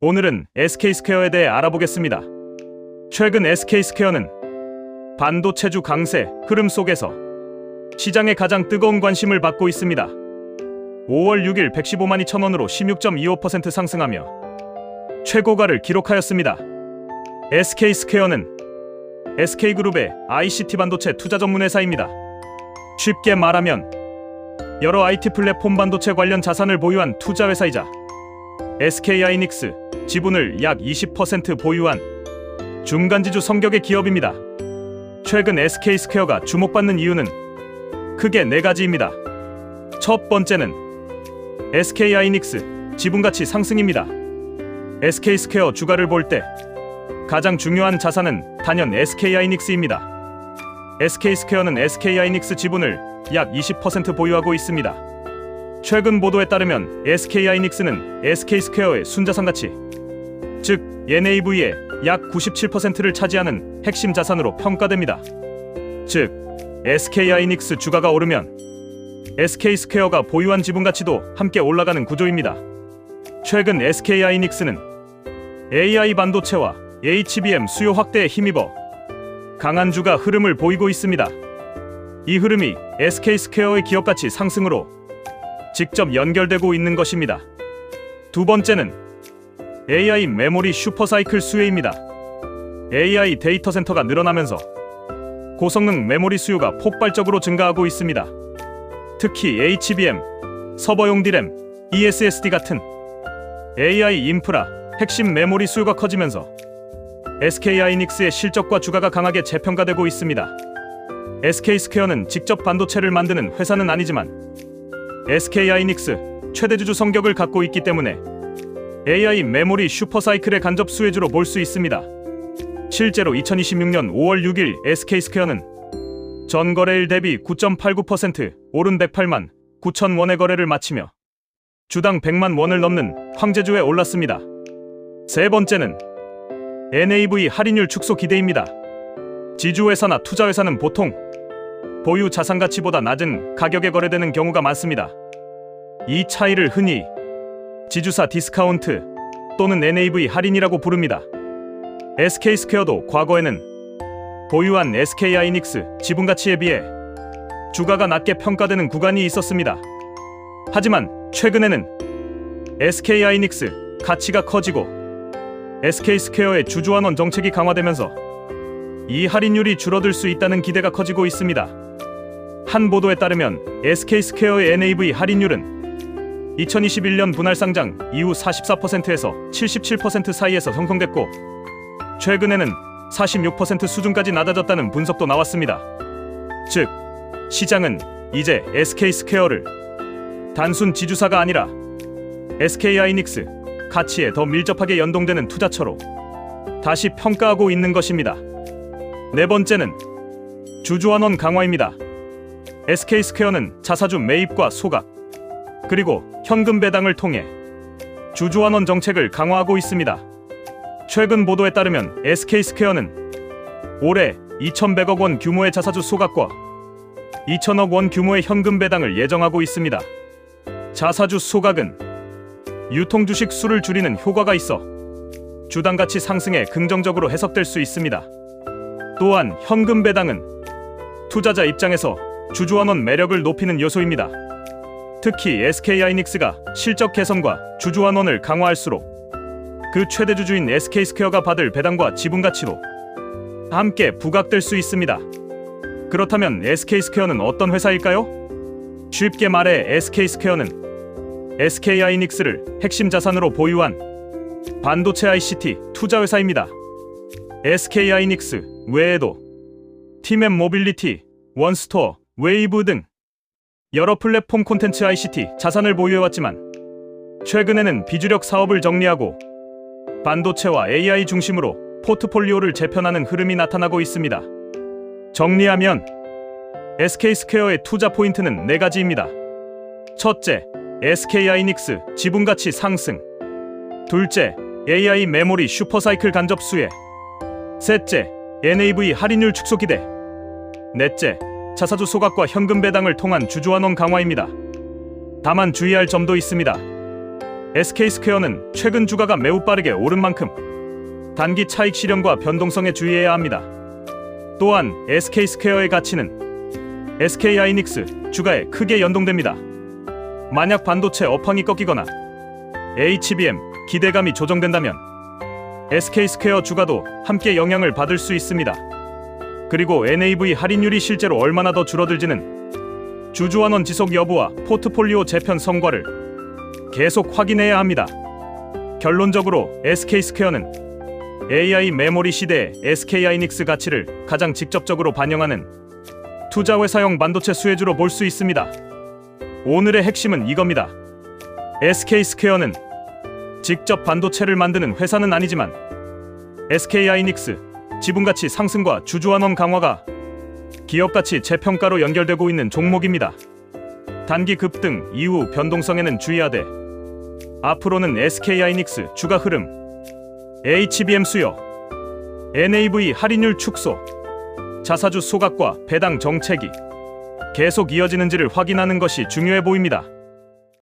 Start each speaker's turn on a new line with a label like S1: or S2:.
S1: 오늘은 SK스퀘어에 대해 알아보겠습니다. 최근 SK스퀘어는 반도체주 강세 흐름 속에서 시장의 가장 뜨거운 관심을 받고 있습니다. 5월 6일 115만 2천 원으로 16.25% 상승하며 최고가를 기록하였습니다. SK스퀘어는 SK그룹의 ICT 반도체 투자 전문 회사입니다. 쉽게 말하면 여러 IT 플랫폼 반도체 관련 자산을 보유한 투자 회사이자 SK하이닉스 지분을 약 20% 보유한 중간지주 성격의 기업입니다. 최근 SK스퀘어가 주목받는 이유는 크게 네 가지입니다. 첫 번째는 SK하이닉스 지분가치 상승입니다. SK스퀘어 주가를 볼 때 가장 중요한 자산은 단연 SK하이닉스입니다. SK스퀘어는 SK하이닉스 지분을 약 20% 보유하고 있습니다. 최근 보도에 따르면 SK하이닉스는 SK스퀘어의 순자산 가치, 즉 NAV의 약 97%를 차지하는 핵심 자산으로 평가됩니다. 즉 SK하이닉스 주가가 오르면 SK스퀘어가 보유한 지분 가치도 함께 올라가는 구조입니다. 최근 SK하이닉스는 AI 반도체와 HBM 수요 확대에 힘입어 강한 주가 흐름을 보이고 있습니다. 이 흐름이 SK스퀘어의 기업가치 상승으로 직접 연결되고 있는 것입니다. 두 번째는 AI 메모리 슈퍼사이클 수혜입니다. AI 데이터 센터가 늘어나면서 고성능 메모리 수요가 폭발적으로 증가하고 있습니다. 특히 HBM, 서버용 D램, ESSD 같은 AI 인프라, 핵심 메모리 수요가 커지면서 SK하이닉스의 실적과 주가가 강하게 재평가되고 있습니다. SK스퀘어는 직접 반도체를 만드는 회사는 아니지만 SK하이닉스 최대주주 성격을 갖고 있기 때문에 AI 메모리 슈퍼사이클의 간접 수혜주로 볼 수 있습니다. 실제로 2026년 5월 6일 SK스퀘어는 전거래일 대비 9.89% 오른 108만 9천 원의 거래를 마치며 주당 100만 원을 넘는 황제주에 올랐습니다. 세 번째는 NAV 할인율 축소 기대입니다. 지주회사나 투자회사는 보통 보유 자산 가치보다 낮은 가격에 거래되는 경우가 많습니다. 이 차이를 흔히 지주사 디스카운트 또는 NAV 할인이라고 부릅니다. SK스퀘어도 과거에는 보유한 SK하이닉스 지분 가치에 비해 주가가 낮게 평가되는 구간이 있었습니다. 하지만 최근에는 SK하이닉스 가치가 커지고 SK스퀘어의 주주환원 정책이 강화되면서 이 할인율이 줄어들 수 있다는 기대가 커지고 있습니다. 한 보도에 따르면 SK스퀘어의 NAV 할인율은 2021년 분할 상장 이후 44%에서 77% 사이에서 형성됐고 최근에는 46% 수준까지 낮아졌다는 분석도 나왔습니다. 즉, 시장은 이제 SK스퀘어를 단순 지주사가 아니라 SK하이닉스 가치에 더 밀접하게 연동되는 투자처로 다시 평가하고 있는 것입니다. 네 번째는 주주환원 강화입니다. SK스퀘어는 자사주 매입과 소각, 그리고 현금 배당을 통해 주주환원 정책을 강화하고 있습니다. 최근 보도에 따르면 SK스퀘어는 올해 2,100억 원 규모의 자사주 소각과 2,000억 원 규모의 현금 배당을 예정하고 있습니다. 자사주 소각은 유통주식 수를 줄이는 효과가 있어 주당 가치 상승에 긍정적으로 해석될 수 있습니다. 또한 현금 배당은 투자자 입장에서 주주환원 매력을 높이는 요소입니다. 특히 SK하이닉스가 실적 개선과 주주환원을 강화할수록 그 최대주주인 SK스퀘어가 받을 배당과 지분 가치도 함께 부각될 수 있습니다. 그렇다면 SK스퀘어는 어떤 회사일까요? 쉽게 말해 SK스퀘어는 SK하이닉스를 핵심 자산으로 보유한 반도체 ICT 투자 회사입니다. SK하이닉스 외에도 티맵 모빌리티, 원스토어, 웨이브 등 여러 플랫폼 콘텐츠 ICT 자산을 보유해왔지만 최근에는 비주력 사업을 정리하고 반도체와 AI 중심으로 포트폴리오를 재편하는 흐름이 나타나고 있습니다. 정리하면 SK스퀘어의 투자 포인트는 네 가지입니다. 첫째, SK하이닉스 지분가치 상승. 둘째, AI 메모리 슈퍼사이클 간접 수혜. 셋째, NAV 할인율 축소 기대. 넷째, 자사주 소각과 현금 배당을 통한 주주환원 강화입니다. 다만 주의할 점도 있습니다. SK스퀘어는 최근 주가가 매우 빠르게 오른 만큼 단기 차익 실현과 변동성에 주의해야 합니다. 또한 SK스퀘어의 가치는 SK하이닉스 주가에 크게 연동됩니다. 만약 반도체 업황이 꺾이거나 HBM 기대감이 조정된다면 SK스퀘어 주가도 함께 영향을 받을 수 있습니다. 그리고 NAV 할인율이 실제로 얼마나 더 줄어들지는 주주환원 지속 여부와 포트폴리오 재편 성과를 계속 확인해야 합니다. 결론적으로 SK스퀘어는 AI 메모리 시대의 SK하이닉스 가치를 가장 직접적으로 반영하는 투자회사형 반도체 수혜주로 볼 수 있습니다. 오늘의 핵심은 이겁니다. SK스퀘어는 직접 반도체를 만드는 회사는 아니지만 SK하이닉스 지분가치 상승과 주주환원 강화가 기업가치 재평가로 연결되고 있는 종목입니다. 단기 급등 이후 변동성에는 주의하되 앞으로는 SK하이닉스 주가 흐름, HBM 수요, NAV 할인율 축소, 자사주 소각과 배당 정책이 계속 이어지는지를 확인하는 것이 중요해 보입니다.